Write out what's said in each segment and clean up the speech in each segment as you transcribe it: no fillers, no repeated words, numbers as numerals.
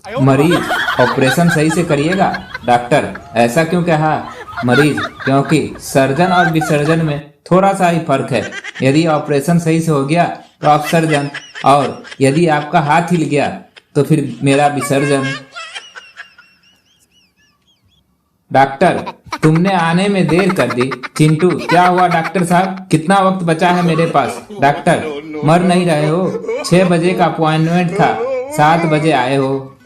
मरीज, ऑपरेशन सही से करिएगा। डॉक्टर, ऐसा क्यों कहा? मरीज, क्योंकि सर्जन और विसर्जन में थोड़ा सा ही फर्क है। यदि ऑपरेशन सही से हो गया तो आप सर्जन, और यदि आपका हाथ हिल गया तो फिर मेरा विसर्जन। डॉक्टर, तुमने आने में देर कर दी। चिंटू, क्या हुआ डॉक्टर साहब? कितना वक्त बचा है मेरे पास? डॉक्टर, मर नहीं रहे हो? 6 बजे का अपॉइंटमेंट था, 7 बजे आए हो।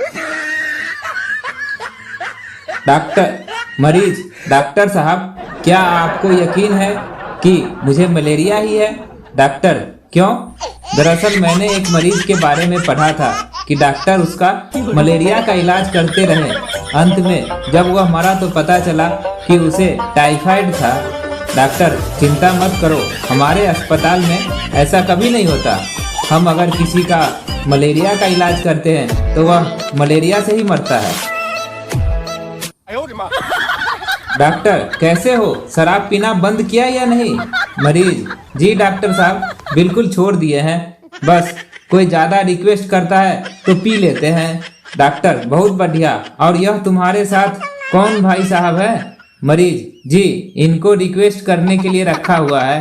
डॉक्टर, मरीज, डॉक्टर साहब, क्या आपको यकीन है कि मुझे मलेरिया ही है? डॉक्टर, क्यों? दरअसल मैंने एक मरीज के बारे में पढ़ा था कि डॉक्टर उसका मलेरिया का इलाज करते रहे। अंत में जब वह मरा तो पता चला कि उसे टाइफाइड था। डॉक्टर, चिंता मत करो, हमारे अस्पताल में ऐसा कभी नहीं होता। हम अगर किसी का मलेरिया का इलाज करते हैं तो वह मलेरिया से ही मरता है। डॉक्टर, कैसे हो? शराब पीना बंद किया या नहीं? मरीज, जी डॉक्टर साहब, बिल्कुल छोड़ दिए हैं। बस कोई ज्यादा रिक्वेस्ट करता है तो पी लेते हैं। डॉक्टर, बहुत बढ़िया। और यह तुम्हारे साथ कौन भाई साहब है? मरीज, जी, इनको रिक्वेस्ट करने के लिए रखा हुआ है।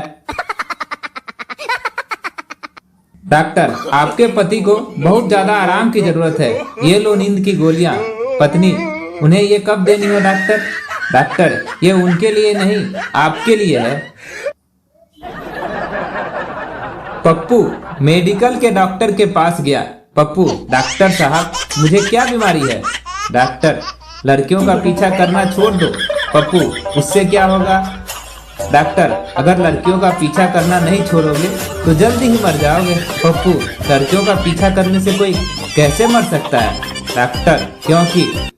डॉक्टर, आपके पति को बहुत ज्यादा आराम की जरूरत है, ये लो नींद की गोलियां। पत्नी, उन्हें ये कब देनी है डॉक्टर? डॉक्टर, ये उनके लिए नहीं, आपके लिए है। पप्पू मेडिकल के डॉक्टर के पास गया। पप्पू, डॉक्टर साहब, मुझे क्या बीमारी है? डॉक्टर, लड़कियों का पीछा करना छोड़ दो। पप्पू, उससे क्या होगा? डॉक्टर, अगर लड़कियों का पीछा करना नहीं छोड़ोगे तो जल्दी ही मर जाओगे। पप्पू, लड़कियों का पीछा करने से कोई कैसे मर सकता है? डॉक्टर, क्योंकि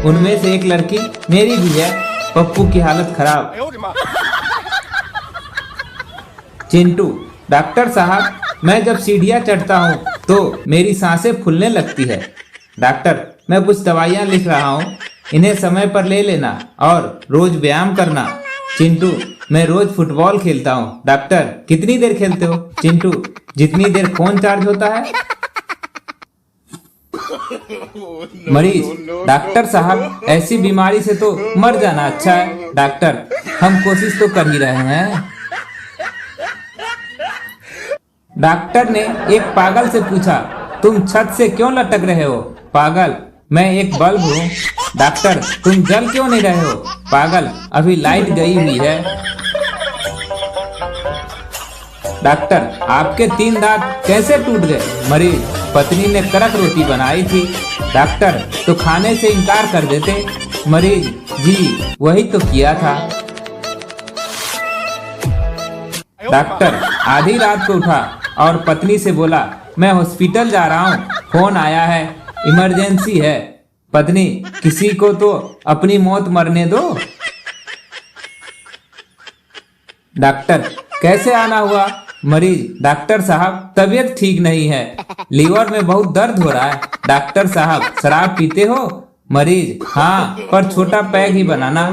उनमें से एक लड़की मेरी भी है। पप्पू की हालत खराब। चिंटू, डॉक्टर साहब, मैं जब सीढ़ियाँ चढ़ता हूँ तो मेरी सांसें फूलने लगती है। डॉक्टर, मैं कुछ दवाइयाँ लिख रहा हूँ, इन्हें समय पर ले लेना और रोज व्यायाम करना। चिंटू, मैं रोज फुटबॉल खेलता हूँ। डॉक्टर, कितनी देर खेलते हो? चिंटू, जितनी देर फोन चार्ज होता है। मरीज, डॉक्टर साहब, ऐसी बीमारी से तो मर जाना अच्छा है। डॉक्टर, हम कोशिश तो कर ही रहे हैं। डॉक्टर ने एक पागल से पूछा, तुम छत से क्यों लटक रहे हो? पागल, मैं एक बल्ब हूँ। डॉक्टर, तुम जल क्यों नहीं रहे हो? पागल, अभी लाइट गई हुई है। डॉक्टर, आपके 3 दांत कैसे टूट गए? मरीज, पत्नी ने कड़क रोटी बनाई थी। डॉक्टर, तो खाने से इनकार कर देते। मरीज, जी, वही तो किया था। डॉक्टर आधी रात को उठा और पत्नी से बोला, मैं हॉस्पिटल जा रहा हूँ, फोन आया है, इमरजेंसी है। पत्नी, किसी को तो अपनी मौत मरने दो। डॉक्टर, कैसे आना हुआ? मरीज, डॉक्टर साहब, तबीयत ठीक नहीं है, लीवर में बहुत दर्द हो रहा है। डॉक्टर साहब, शराब पीते हो? मरीज, हाँ, पर छोटा पैग ही बनाना।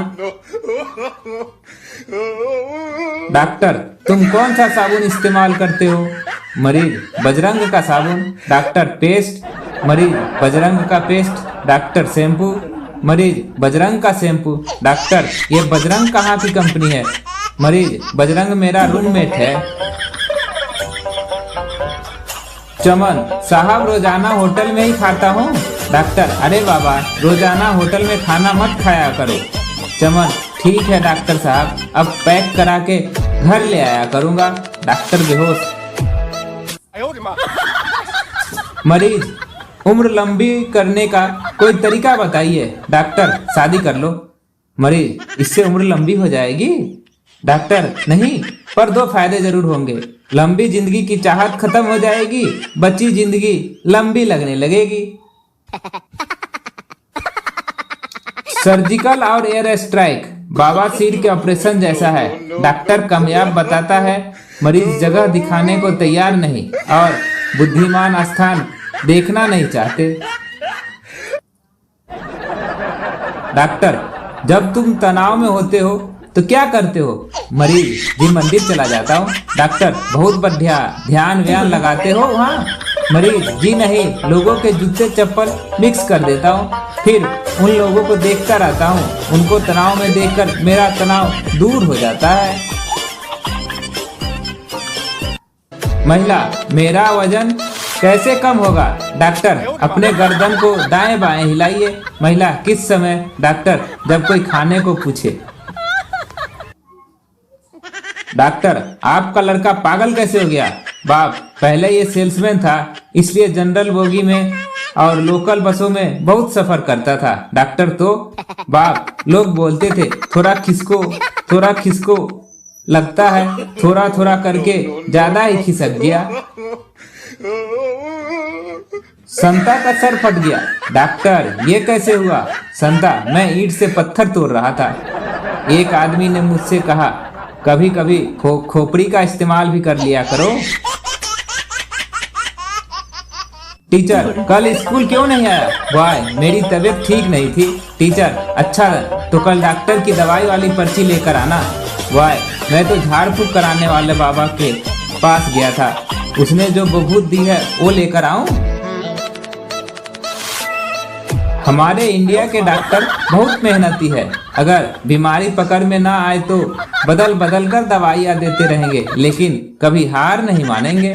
डॉक्टर, तुम कौन सा साबुन इस्तेमाल करते हो? मरीज, बजरंग का साबुन। Doctor, paste? मरीज, बजरंग का पेस्ट। Doctor, shampoo? मरीज, बजरंग का शैम्पू। डॉक्टर, ये बजरंग कहाँ की कंपनी है? मरीज, बजरंग मेरा रूममेट है। चमन साहब, रोजाना होटल में ही खाता हूँ। डॉक्टर, अरे बाबा, रोजाना होटल में खाना मत खाया करो। चमन, ठीक है डॉक्टर साहब, अब पैक करा के घर ले आया करूँगा। डॉक्टर बेहोश। मरीज, उम्र लंबी करने का कोई तरीका बताइए। डॉक्टर, शादी कर लो। मरीज, इससे उम्र लंबी हो जाएगी? डॉक्टर, नहीं, पर 2 फायदे जरूर होंगे। लंबी जिंदगी की चाहत खत्म हो जाएगी, बची जिंदगी लंबी लगने लगेगी। सर्जिकल और एयर स्ट्राइक बवासीर के ऑपरेशन जैसा है। डॉक्टर कामयाब बताता है, मरीज जगह दिखाने को तैयार नहीं और बुद्धिमान स्थान देखना नहीं चाहते। डॉक्टर, जब तुम तनाव में होते हो तो क्या करते हो? मरीज जी मंदिर चला जाता हूँ। डॉक्टर बहुत बढ़िया, ध्यान व्यान लगाते हो वहाँ? मरीज जी नहीं, लोगों के जूते चप्पल मिक्स कर देता हूँ, फिर उन लोगों को देखता रहता हूँ, उनको तनाव में देखकर मेरा तनाव दूर हो जाता है। महिला मेरा वजन कैसे कम होगा? डॉक्टर अपने गर्दन को दाएं बाएं हिलाइए। महिला किस समय? डॉक्टर जब कोई खाने को पूछे। डॉक्टर आपका लड़का पागल कैसे हो गया? बाप पहले ये सेल्समैन था, इसलिए जनरल बोगी में और लोकल बसों में बहुत सफर करता था। डॉक्टर तो बाप लोग बोलते थे थोड़ा खिसको लगता है, थोड़ा थोड़ा करके ज्यादा ही खिसक गया। संता का सर फट गया। डॉक्टर ये कैसे हुआ? संता मैं ईंट से पत्थर तोड़ रहा था। एक आदमी ने मुझसे कहा कभी कभी खोपड़ी का इस्तेमाल भी कर लिया करो। टीचर कल स्कूल क्यों नहीं आया? बॉय मेरी तबीयत ठीक नहीं थी। टीचर अच्छा तो कल डॉक्टर की दवाई वाली पर्ची लेकर आना। बॉय मैं तो झाड़ फूक कराने वाले बाबा के पास गया था, उसने जो बबूत दी है वो लेकर आऊं? हमारे इंडिया के डॉक्टर बहुत मेहनती है, अगर बीमारी पकड़ में ना आए तो बदल बदल कर दवाइयां देते रहेंगे, लेकिन कभी हार नहीं मानेंगे।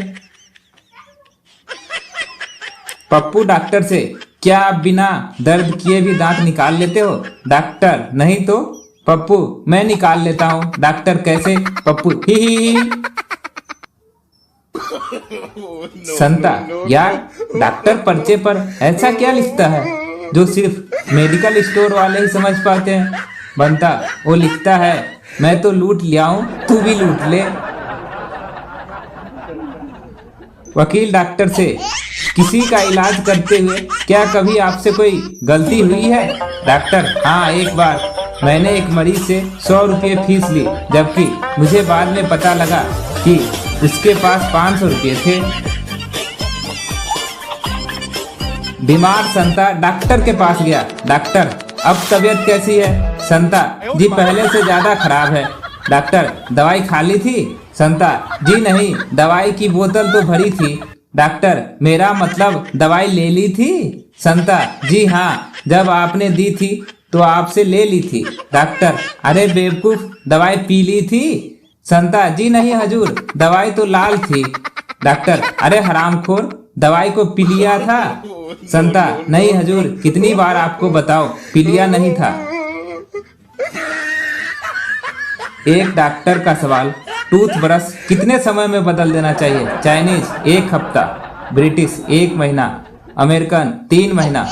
पप्पू डॉक्टर से क्या आप बिना दर्द किए भी दांत निकाल लेते हो? डॉक्टर नहीं तो। पप्पू मैं निकाल लेता हूँ। डॉक्टर कैसे? पप्पू ही। संता यार डॉक्टर पर्चे पर ऐसा क्या लिखता है जो सिर्फ मेडिकल स्टोर वाले ही समझ पाते हैं? बनता वो लिखता है मैं तो लूट लिया हूं, तू भी लूट ले। वकील डॉक्टर से किसी का इलाज करते हुए क्या कभी आपसे कोई गलती हुई है? डॉक्टर हाँ एक बार मैंने एक मरीज से 100 रुपये फीस ली, जबकि मुझे बाद में पता लगा कि उसके पास 500 रुपये थे। बीमार संता डॉक्टर के पास गया। डॉक्टर अब तबीयत कैसी है? संता जी पहले से ज्यादा खराब है। डॉक्टर दवाई खा ली थी? संता जी नहीं, दवाई की बोतल तो भरी थी। डॉक्टर मेरा मतलब दवाई ले ली थी? संता जी हाँ, जब आपने दी थी तो आपसे ले ली थी। डॉक्टर अरे बेवकूफ, दवाई पी ली थी? संता जी नहीं हजूर, दवाई तो लाल थी। डॉक्टर अरे हरामखोर, दवाई को पी लिया था? संता नहीं हजूर, कितनी बार आपको बताओ पी लिया नहीं था। एक डॉक्टर का सवाल, टूथब्रश कितने समय में बदल देना चाहिए? चाइनीज 1 हफ्ता, ब्रिटिश 1 महीना, अमेरिकन 3 महीना,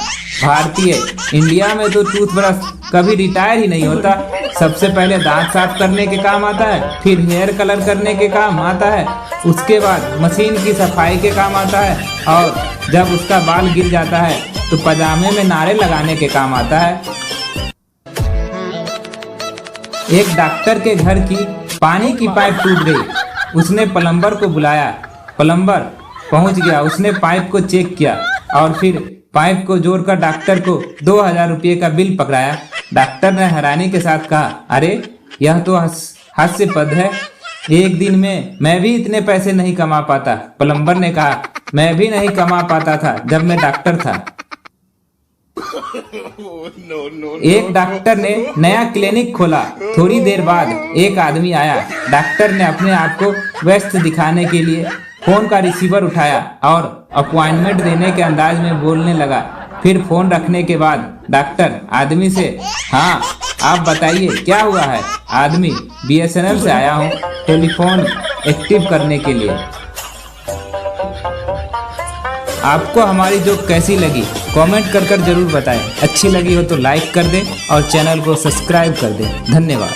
भारतीय इंडिया में तो टूथब्रश कभी रिटायर ही नहीं होता। सबसे पहले दांत साफ करने के काम आता है, फिर हेयर कलर करने के काम आता है, उसके बाद मशीन की सफाई के काम आता है, और जब उसका बाल गिर जाता है तो पजामे में नारे लगाने के काम आता है। एक डॉक्टर के घर की पानी की पाइप टूट गई। उसने प्लम्बर को बुलाया। प्लम्बर पहुंच गया, उसने पाइप को चेक किया और फिर पाइप को जोड़कर डॉक्टर को 2000 रुपये का बिल पकड़ाया। डॉक्टर ने हैरानी के साथ कहा अरे यह तो हास्यास्पद है, एक दिन में मैं भी इतने पैसे नहीं कमा पाता। प्लम्बर ने कहा मैं भी नहीं कमा पाता था जब मैं डॉक्टर था। एक डॉक्टर ने नया क्लिनिक खोला। थोड़ी देर बाद एक आदमी आया। डॉक्टर ने अपने आप को व्यस्त दिखाने के लिए फोन का रिसीवर उठाया और अपॉइंटमेंट देने के अंदाज में बोलने लगा। फिर फोन रखने के बाद डॉक्टर आदमी से हाँ आप बताइए क्या हुआ है? आदमी BSNL से आया हूँ टेलीफोन एक्टिव करने के लिए। आपको हमारी जोक कैसी लगी कमेंट कर जरूर बताएं। अच्छी लगी हो तो लाइक कर दें और चैनल को सब्सक्राइब कर दें। धन्यवाद।